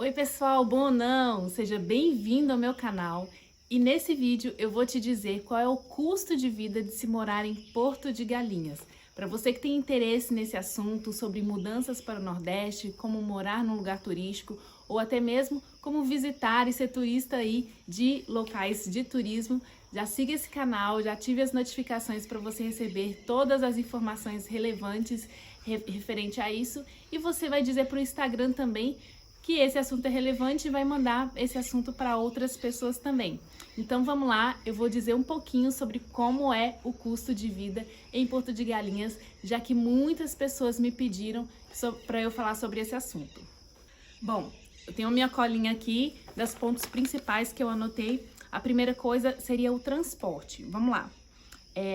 Oi pessoal, bom ou não? Seja bem-vindo ao meu canal e nesse vídeo eu vou te dizer qual é o custo de vida de se morar em Porto de Galinhas. Para você que tem interesse nesse assunto sobre mudanças para o Nordeste, como morar num lugar turístico ou até mesmo como visitar e ser turista aí de locais de turismo, já siga esse canal, já ative as notificações para você receber todas as informações relevantes referente a isso e você vai dizer para o Instagram também que esse assunto é relevante e vai mandar esse assunto para outras pessoas também. Então vamos lá, eu vou dizer um pouquinho sobre como é o custo de vida em Porto de Galinhas, já que muitas pessoas me pediram para eu falar sobre esse assunto. Bom, eu tenho minha colinha aqui das pontos principais que eu anotei. A primeira coisa seria o transporte. Vamos lá.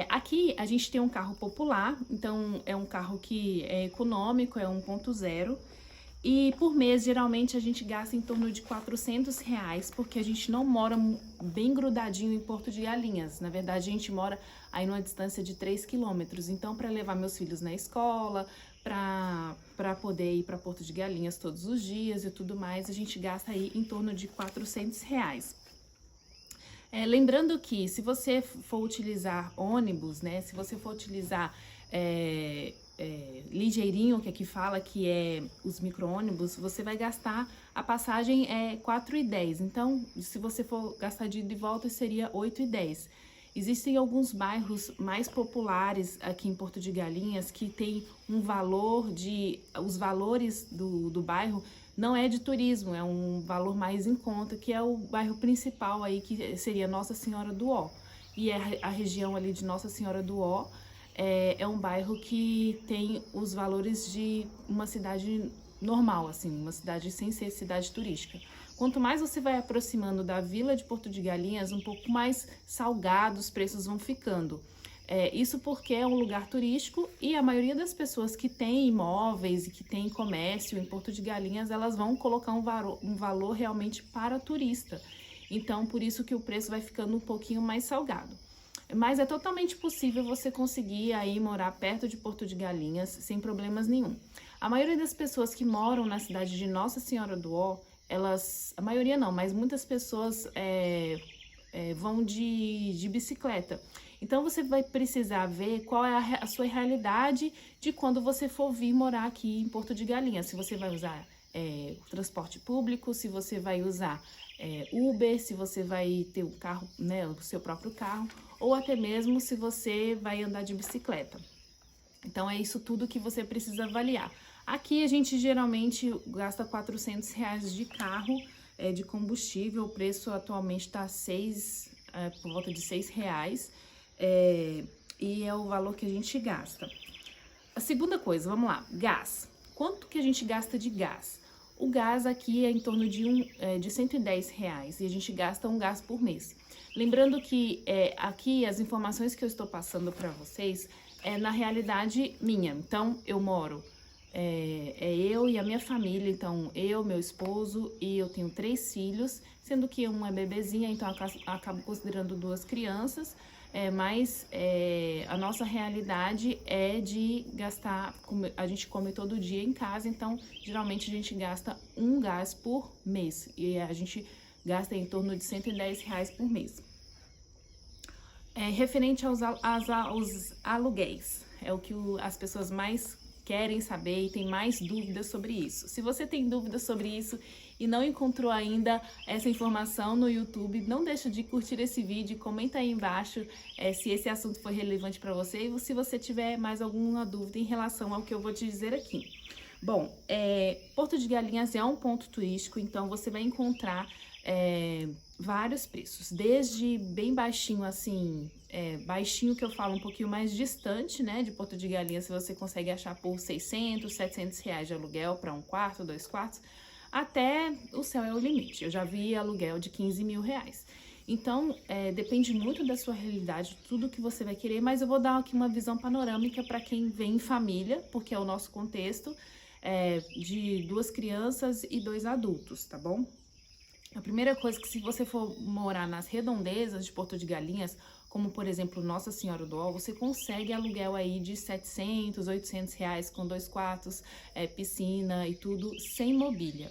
Aqui a gente tem um carro popular, então é um carro que é econômico, é 1.0. E por mês, geralmente, a gente gasta em torno de R$ 400, porque a gente não mora bem grudadinho em Porto de Galinhas. Na verdade, a gente mora aí numa distância de 3 quilômetros. Então, para levar meus filhos na escola, para poder ir para Porto de Galinhas todos os dias e tudo mais, a gente gasta aí em torno de R$ 400. Lembrando que se você for utilizar ônibus, né, se você for utilizar ligeirinho, que aqui fala que é os micro-ônibus, você vai gastar, a passagem é R$ 4,10. Então, se você for gastar de ida e volta, seria R$ 8,10. Existem alguns bairros mais populares aqui em Porto de Galinhas que tem um valor os valores do bairro não é de turismo, é um valor mais em conta, que é o bairro principal aí, que seria Nossa Senhora do Ó. E a região ali de Nossa Senhora do Ó é um bairro que tem os valores de uma cidade normal, assim, uma cidade sem ser cidade turística. Quanto mais você vai aproximando da vila de Porto de Galinhas, um pouco mais salgados os preços vão ficando. Isso porque é um lugar turístico e a maioria das pessoas que tem imóveis e que tem comércio em Porto de Galinhas, elas vão colocar um valor realmente para turista. Então, por isso que o preço vai ficando um pouquinho mais salgado. Mas é totalmente possível você conseguir aí morar perto de Porto de Galinhas sem problemas nenhum. A maioria das pessoas que moram na cidade de Nossa Senhora do Ó, a maioria não, mas muitas pessoas vão de bicicleta. Então você vai precisar ver qual é a sua realidade de quando você for vir morar aqui em Porto de Galinhas. Se você vai usar transporte público, se você vai usar Uber, se você vai ter um carro, né, o seu próprio carro, ou até mesmo se você vai andar de bicicleta. Então é isso tudo que você precisa avaliar. Aqui a gente geralmente gasta R$ 400 de carro, de combustível. O preço atualmente está por volta de R$ 6, e é o valor que a gente gasta. A segunda coisa, vamos lá, gás. Quanto que a gente gasta de gás? O gás aqui é em torno de R$ 110 e a gente gasta um gás por mês. Lembrando que aqui as informações que eu estou passando para vocês é na realidade minha. Então, eu moro, eu e a minha família, então eu, meu esposo e eu tenho 3 filhos, sendo que uma é bebezinha, então eu acabo considerando 2 crianças. Mas a nossa realidade é de gastar, a gente come todo dia em casa, então geralmente a gente gasta um gás por mês e a gente gasta em torno de R$ 110 por mês. Referente aos aluguéis, é o que as pessoas mais querem saber e tem mais dúvidas sobre isso. Se você tem dúvidas sobre isso e não encontrou ainda essa informação no YouTube, não deixa de curtir esse vídeo, comenta aí embaixo se esse assunto foi relevante para você e se você tiver mais alguma dúvida em relação ao que eu vou te dizer aqui. Bom, Porto de Galinhas é um ponto turístico, então você vai encontrar vários preços, desde bem baixinho, assim, baixinho que eu falo um pouquinho mais distante, né, de Porto de Galinhas, você consegue achar por R$ 600, R$ 700 de aluguel para 1 quarto, 2 quartos, até o céu é o limite. Eu já vi aluguel de R$ 15 mil. Então, depende muito da sua realidade, tudo que você vai querer, mas eu vou dar aqui uma visão panorâmica para quem vem em família, porque é o nosso contexto, de 2 crianças e 2 adultos, tá bom? A primeira coisa que se você for morar nas redondezas de Porto de Galinhas, como por exemplo Nossa Senhora do Ó, você consegue aluguel aí de R$ 700, R$ 800 com 2 quartos, piscina e tudo, sem mobília.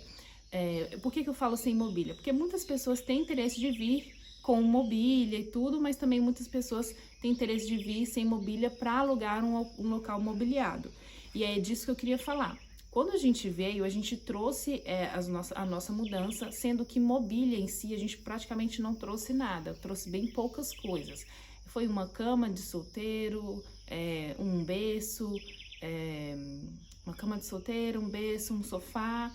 Por que eu falo sem mobília? Porque muitas pessoas têm interesse de vir com mobília e tudo, mas também muitas pessoas têm interesse de vir sem mobília para alugar um local mobiliado. E é disso que eu queria falar. Quando a gente veio, a gente trouxe a nossa mudança, sendo que mobília em si a gente praticamente não trouxe nada, trouxe bem poucas coisas. Foi uma cama de solteiro, um berço, uma cama de solteiro, um berço, um sofá,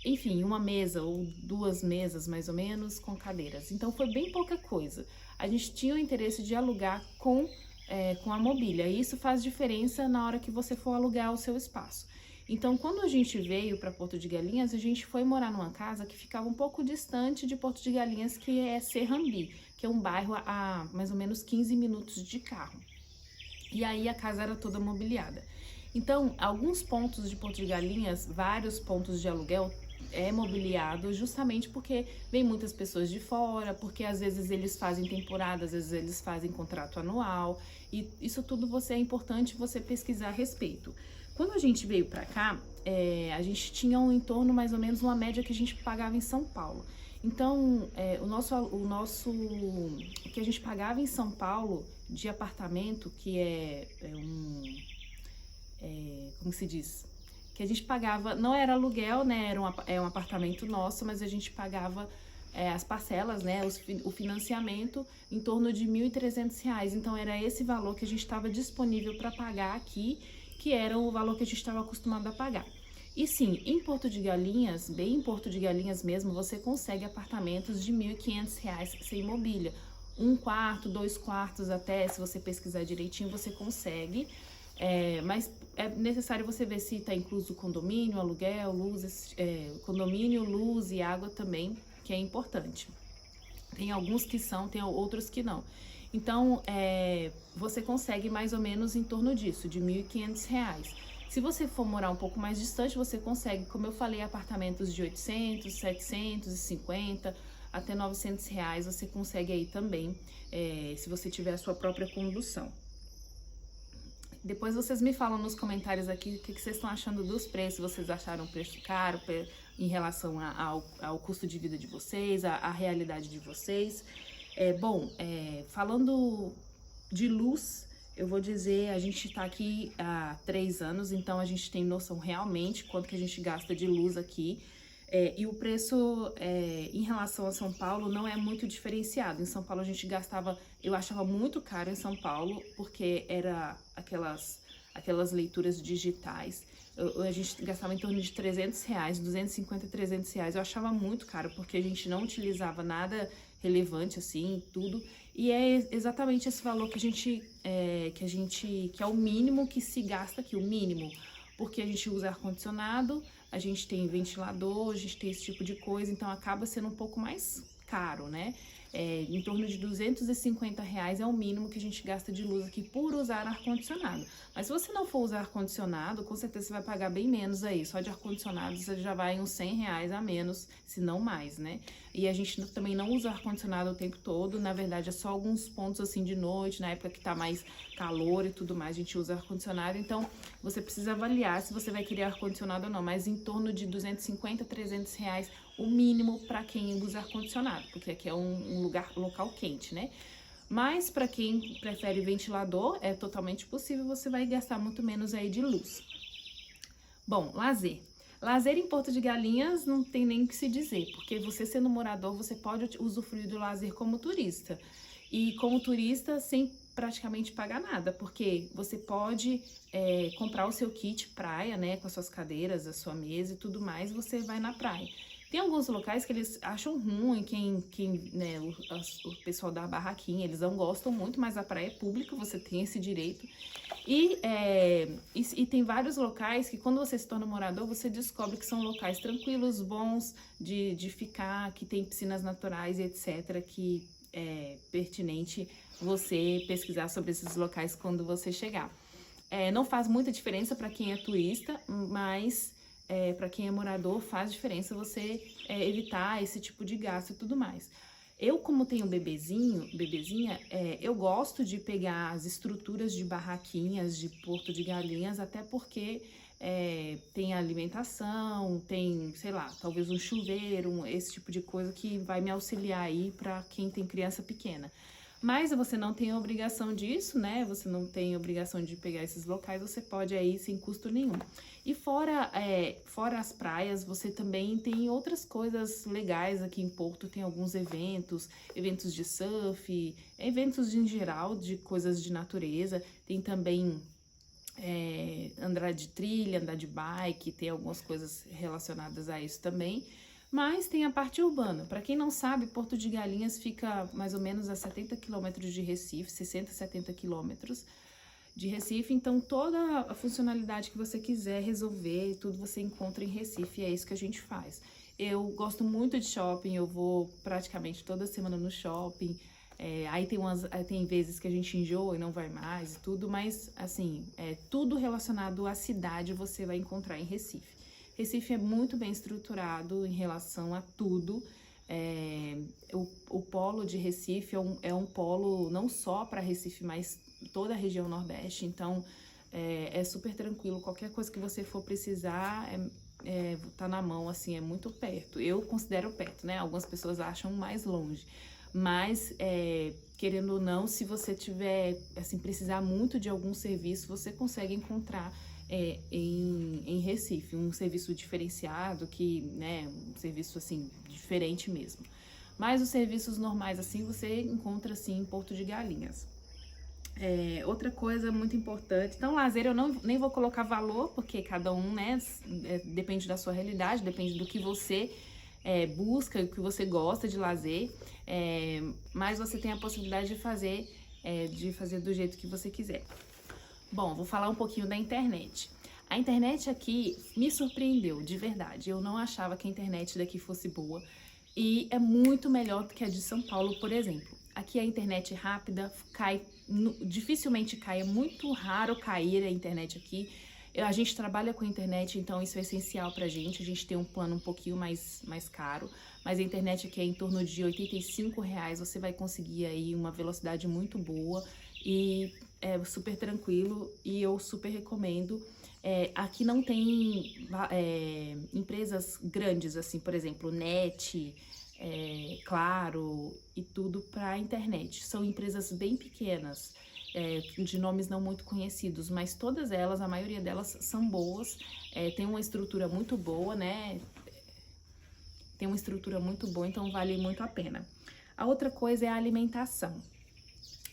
enfim, uma mesa ou 2 mesas mais ou menos com cadeiras. Então foi bem pouca coisa. A gente tinha o interesse de alugar com a mobília, e isso faz diferença na hora que você for alugar o seu espaço. Então, quando a gente veio para Porto de Galinhas, a gente foi morar numa casa que ficava um pouco distante de Porto de Galinhas, que é Serrambi, que é um bairro a mais ou menos 15 minutos de carro. E aí a casa era toda mobiliada. Então, alguns pontos de Porto de Galinhas, vários pontos de aluguel é mobiliado justamente porque vem muitas pessoas de fora, porque às vezes eles fazem temporada, às vezes eles fazem contrato anual, e isso tudo é importante você pesquisar a respeito. Quando a gente veio para cá, a gente tinha em torno mais ou menos uma média que a gente pagava em São Paulo. Então, o que a gente pagava em São Paulo de apartamento, que como se diz? Que a gente pagava, não era aluguel, né? Era um apartamento nosso, mas a gente pagava as parcelas, né? O financiamento em torno de R$ 1.300. Então, era esse valor que a gente estava disponível para pagar aqui, que era o valor que a gente estava acostumado a pagar. E sim, em Porto de Galinhas, bem em Porto de Galinhas mesmo, você consegue apartamentos de R$ 1.500 sem mobília. 1 quarto, 2 quartos até, se você pesquisar direitinho, você consegue. Mas é necessário você ver se está incluso condomínio, aluguel, luz, condomínio, luz e água também, que é importante. Tem alguns que são, tem outros que não. Então, você consegue mais ou menos em torno disso, de R$ 1.500. Se você for morar um pouco mais distante, você consegue, como eu falei, apartamentos de 800, 750 até R$ 900, você consegue aí também, se você tiver a sua própria condução. Depois vocês me falam nos comentários aqui o que vocês estão achando dos preços, vocês acharam o preço caro em relação ao custo de vida de vocês, a realidade de vocês. Falando de luz, eu vou dizer, a gente está aqui há 3 anos, então a gente tem noção realmente quanto que a gente gasta de luz aqui. E o preço em relação a São Paulo não é muito diferenciado. Em São Paulo a gente gastava, eu achava muito caro em São Paulo, porque era aquelas leituras digitais. A gente gastava em torno de R$ 300, 250, R$ 300. Eu achava muito caro, porque a gente não utilizava nada relevante assim, tudo. E é exatamente esse valor que é o mínimo que se gasta aqui, o mínimo. Porque a gente usa ar-condicionado, a gente tem ventilador, a gente tem esse tipo de coisa, então acaba sendo um pouco mais caro, né? Em torno de R$ 250 é o mínimo que a gente gasta de luz aqui por usar ar-condicionado. Mas se você não for usar ar-condicionado, com certeza você vai pagar bem menos aí. Só de ar-condicionado você já vai uns R$ 100 a menos, se não mais, né? E a gente também não usa ar-condicionado o tempo todo, na verdade é só alguns pontos assim de noite, na época que tá mais calor e tudo mais, a gente usa ar-condicionado. Então você precisa avaliar se você vai querer ar-condicionado ou não, mas em torno de R$ 250, R$ 300 o mínimo para quem usa ar-condicionado, porque aqui é um local quente, né? Mas para quem prefere ventilador, é totalmente possível, você vai gastar muito menos aí de luz. Bom, lazer. Lazer em Porto de Galinhas não tem nem o que se dizer, porque você sendo morador, você pode usufruir do lazer como turista. E como turista, sem praticamente pagar nada, porque você pode comprar o seu kit praia, né, com as suas cadeiras, a sua mesa e tudo mais, você vai na praia. Tem alguns locais que eles acham ruim, né, o pessoal da barraquinha, eles não gostam muito, mas a praia é pública, você tem esse direito. E tem vários locais que quando você se torna morador, você descobre que são locais tranquilos, bons de ficar, que tem piscinas naturais e etc, que é pertinente você pesquisar sobre esses locais quando você chegar. Não faz muita diferença para quem é turista, mas para quem é morador faz diferença você evitar esse tipo de gasto e tudo mais. Eu, como tenho bebezinha, eu gosto de pegar as estruturas de barraquinhas de Porto de Galinhas, até porque tem alimentação, tem, sei lá, talvez um chuveiro, esse tipo de coisa que vai me auxiliar aí para quem tem criança pequena. Mas você não tem obrigação disso, né? Você não tem obrigação de pegar esses locais, você pode ir sem custo nenhum. E fora as praias, você também tem outras coisas legais aqui em Porto. Tem alguns eventos de surf, eventos em geral de coisas de natureza. Tem também andar de trilha, andar de bike, tem algumas coisas relacionadas a isso também. Mas tem a parte urbana. Para quem não sabe, Porto de Galinhas fica mais ou menos a 70 quilômetros de Recife, 60, 70 quilômetros de Recife. Então, toda a funcionalidade que você quiser resolver, tudo você encontra em Recife, e é isso que a gente faz. Eu gosto muito de shopping, eu vou praticamente toda semana no shopping. Aí tem vezes que a gente enjoa e não vai mais e tudo, mas assim, tudo relacionado à cidade você vai encontrar em Recife. Recife é muito bem estruturado em relação a tudo. O polo de Recife é um polo não só para Recife, mas toda a região Nordeste. Então, é super tranquilo. Qualquer coisa que você for precisar, tá na mão, assim, é muito perto. Eu considero perto, né? Algumas pessoas acham mais longe. Mas, querendo ou não, se você tiver, assim, precisar muito de algum serviço, você consegue encontrar em Recife, um serviço diferenciado, né, um serviço assim, diferente mesmo. Mas os serviços normais assim, você encontra assim em Porto de Galinhas. Outra coisa muito importante, então lazer eu nem vou colocar valor, porque cada um, né, depende da sua realidade, depende do que você busca, o que você gosta de lazer, mas você tem a possibilidade de fazer do jeito que você quiser. Bom, vou falar um pouquinho da internet. A internet aqui me surpreendeu, de verdade. Eu não achava que a internet daqui fosse boa e é muito melhor do que a de São Paulo, por exemplo. Aqui a internet é rápida, dificilmente cai, é muito raro cair a internet aqui. A gente trabalha com a internet, então isso é essencial pra gente. A gente tem um plano um pouquinho mais caro, mas a internet aqui é em torno de R$ 85. Você vai conseguir aí uma velocidade muito boa e é super tranquilo, e eu super recomendo. Aqui não tem empresas grandes, assim, por exemplo, NET, Claro e tudo para internet. São empresas bem pequenas, de nomes não muito conhecidos, mas todas elas, a maioria delas são boas, tem uma estrutura muito boa, né? Tem uma estrutura muito boa, então vale muito a pena. A outra coisa é a alimentação.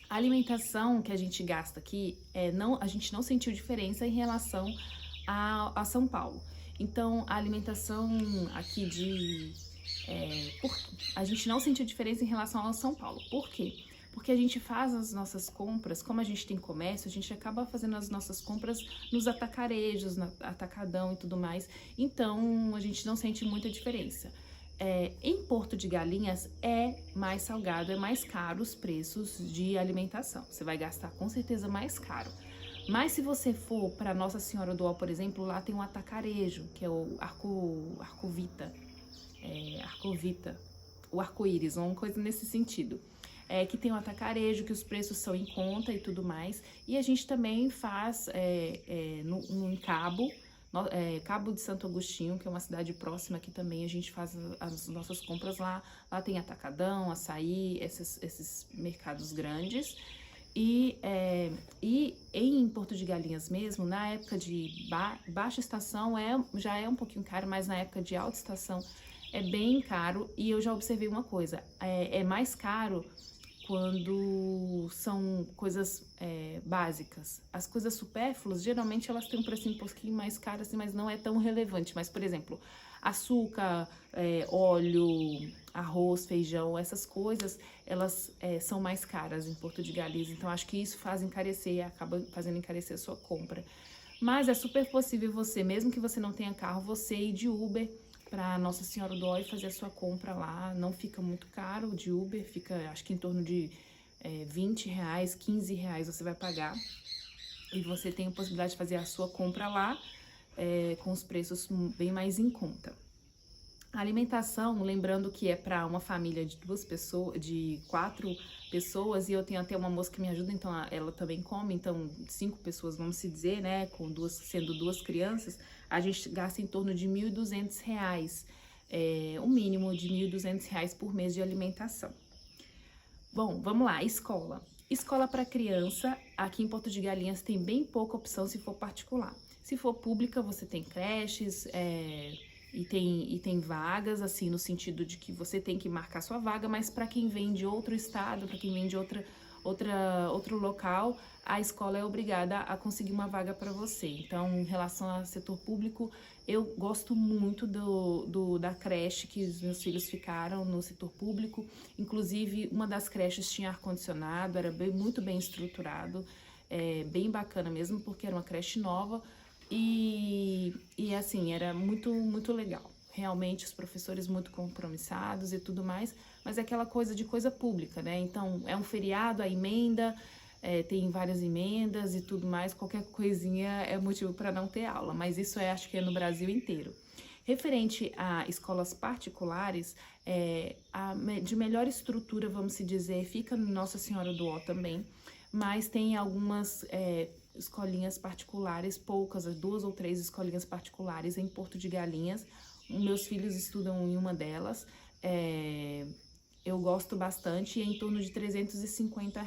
A alimentação que a gente gasta aqui, a gente não sentiu diferença em relação a São Paulo. Então, a alimentação aqui a gente não sentiu diferença em relação a São Paulo. Por quê? Porque a gente faz as nossas compras, como a gente tem comércio, a gente acaba fazendo as nossas compras nos atacarejos, no atacadão e tudo mais. Então, a gente não sente muita diferença. Em Porto de Galinhas é mais salgado, é mais caro os preços de alimentação. Você vai gastar com certeza mais caro. Mas se você for para Nossa Senhora do Ó, por exemplo, lá tem um atacarejo, que é o Arcovita, o arco-íris, uma coisa nesse sentido. Que tem um atacarejo, que os preços são em conta e tudo mais. E a gente também faz em Cabo de Santo Agostinho, que é uma cidade próxima, que também a gente faz as nossas compras lá. Lá tem atacadão, açaí, esses mercados grandes. E em Porto de Galinhas mesmo, na época de baixa estação já é um pouquinho caro, mas na época de alta estação é bem caro. E eu já observei uma coisa, é mais caro quando são coisas básicas. As coisas supérfluas, geralmente elas têm um preço um pouquinho mais caro, assim, mas não é tão relevante. Mas, por exemplo, açúcar, óleo, arroz, feijão, essas coisas, elas são mais caras em Porto de Galinhas. Então, acho que isso faz encarecer, acaba fazendo encarecer a sua compra. Mas é super possível você, mesmo que você não tenha carro, você ir de Uber para Nossa Senhora do Ó e fazer a sua compra lá. Não fica muito caro de Uber, fica acho que em torno de R$20, R$15 você vai pagar. E você tem a possibilidade de fazer a sua compra lá com os preços bem mais em conta. A alimentação, lembrando que é para uma família de 4 pessoas, e eu tenho até uma moça que me ajuda, então ela também come, então 5 pessoas, vamos se dizer, né, sendo 2 crianças, a gente gasta em torno de R$ 1.200, um mínimo de R$ 1.200 por mês de alimentação. Bom, vamos lá, escola. Escola para criança, aqui em Porto de Galinhas tem bem pouca opção se for particular. Se for pública, você tem creches, e tem vagas, assim, no sentido de que você tem que marcar sua vaga, mas para quem vem de outro estado, para quem vem de outro local, a escola é obrigada a conseguir uma vaga para você. Então, em relação ao setor público, eu gosto muito da creche que os meus filhos ficaram no setor público. Inclusive, uma das creches tinha ar-condicionado, era muito bem estruturado, bem bacana mesmo, porque era uma creche nova. E assim, era muito legal. Realmente, os professores muito compromissados e tudo mais, mas é aquela coisa de coisa pública, né? Então, é um feriado, a emenda, tem várias emendas e tudo mais, qualquer coisinha é motivo para não ter aula, mas isso acho que é no Brasil inteiro. Referente a escolas particulares, de melhor estrutura, vamos se dizer, fica no Nossa Senhora do Ó também, mas tem algumas escolinhas particulares, poucas, 2 ou 3 escolinhas particulares em Porto de Galinhas. Meus filhos estudam em uma delas, eu gosto bastante, e é em torno de R$ 350.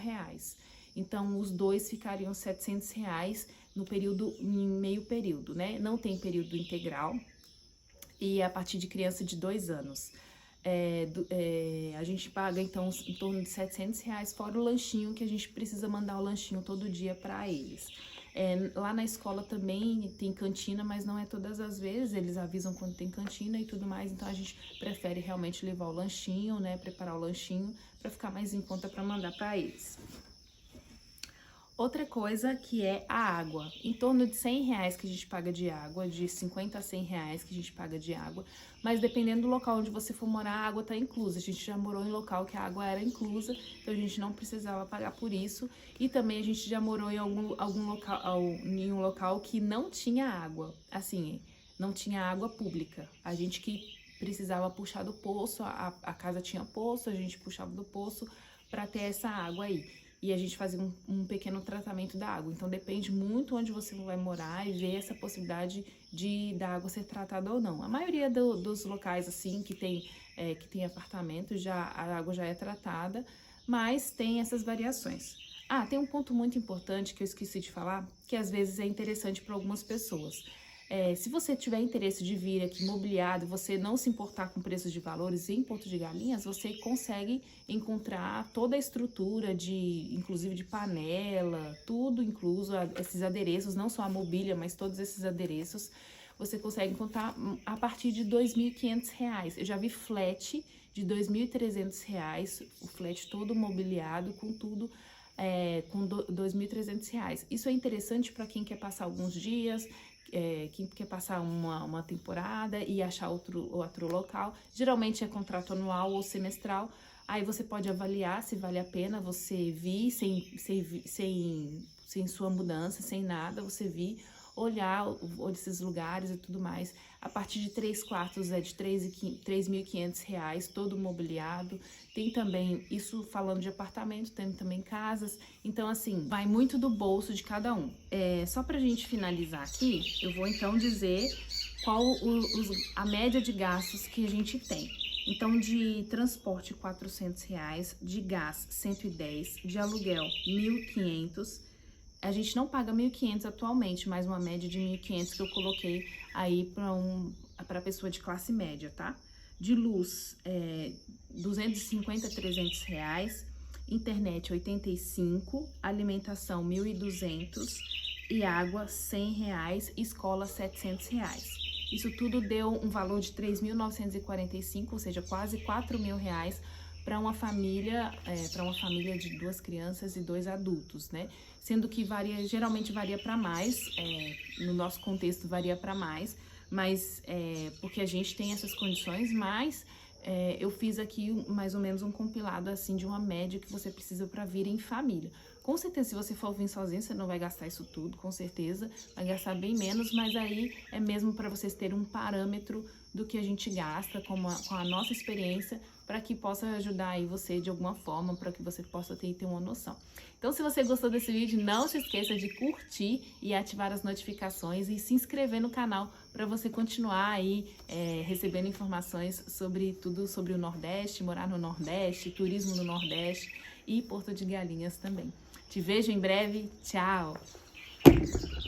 Então, os dois ficariam R$ 700 no período, em meio período, né? Não tem período integral, e a partir de criança de 2 anos. A gente paga, então, em torno de R$ 700, fora o lanchinho, que a gente precisa mandar o lanchinho todo dia para eles. Lá na escola também tem cantina, mas não é todas as vezes, eles avisam quando tem cantina e tudo mais, então a gente prefere realmente levar o lanchinho, né, preparar o lanchinho, para ficar mais em conta para mandar para eles. Outra coisa que é a água, em torno de R$ 100 que a gente paga de água, de 50 a R$ 100 que a gente paga de água, mas dependendo do local onde você for morar, a água está inclusa. A gente já morou em local que a água era inclusa, então a gente não precisava pagar por isso, e também a gente já morou em em um local que não tinha água, assim, não tinha água pública. A gente que precisava puxar do poço, a casa tinha poço, a gente puxava do poço para ter essa água aí. E a gente fazia um pequeno tratamento da água. Então, depende muito onde você vai morar e ver essa possibilidade da água ser tratada ou não. A maioria dos locais, assim, que tem apartamento, a água já é tratada, mas tem essas variações. Tem um ponto muito importante que eu esqueci de falar, que às vezes é interessante para algumas pessoas. Se você tiver interesse de vir aqui mobiliado, você não se importar com preços de valores em Porto de Galinhas, você consegue encontrar toda a estrutura, inclusive de panela, tudo incluso, esses adereços, não só a mobília, mas todos esses adereços, você consegue encontrar a partir de R$ 2.500. Eu já vi flat de R$ 2.300, o flat todo mobiliado, com tudo, com R$ 2.300. Isso é interessante para quem quer passar alguns dias, quem quer passar uma temporada e achar outro local. Geralmente é contrato anual ou semestral. Aí você pode avaliar se vale a pena você vir sem sua mudança, sem nada, você vir olhar esses lugares e tudo mais. A partir de 3 quartos é de R$ 3.500, todo mobiliado. Tem também, isso falando de apartamento, tem também casas. Então, assim, vai muito do bolso de cada um. Só pra gente finalizar aqui, eu vou então dizer qual a média de gastos que a gente tem. Então, de transporte, R$ 400, de gás, 110, de aluguel, 1.500. A gente não paga 1.500 atualmente, mas uma média de 1.500 que eu coloquei aí para pessoa de classe média, tá? De luz, 250 a 300 reais, internet 85, alimentação 1.200 e água 100 reais, escola 700 reais. Isso tudo deu um valor de 3.945, ou seja, quase 4.000 reais para uma família de 2 crianças e 2 adultos, né? Sendo que geralmente varia para mais, no nosso contexto varia para mais, mas porque a gente tem essas condições, mas eu fiz aqui mais ou menos um compilado assim de uma média que você precisa para vir em família. Com certeza, se você for vir sozinho, você não vai gastar isso tudo, com certeza. Vai gastar bem menos, mas aí é mesmo para vocês terem um parâmetro do que a gente gasta com a nossa experiência, para que possa ajudar aí você de alguma forma, para que você possa ter uma noção. Então, se você gostou desse vídeo, não se esqueça de curtir e ativar as notificações e se inscrever no canal para você continuar aí recebendo informações sobre tudo sobre o Nordeste, morar no Nordeste, turismo no Nordeste e Porto de Galinhas também. Te vejo em breve. Tchau!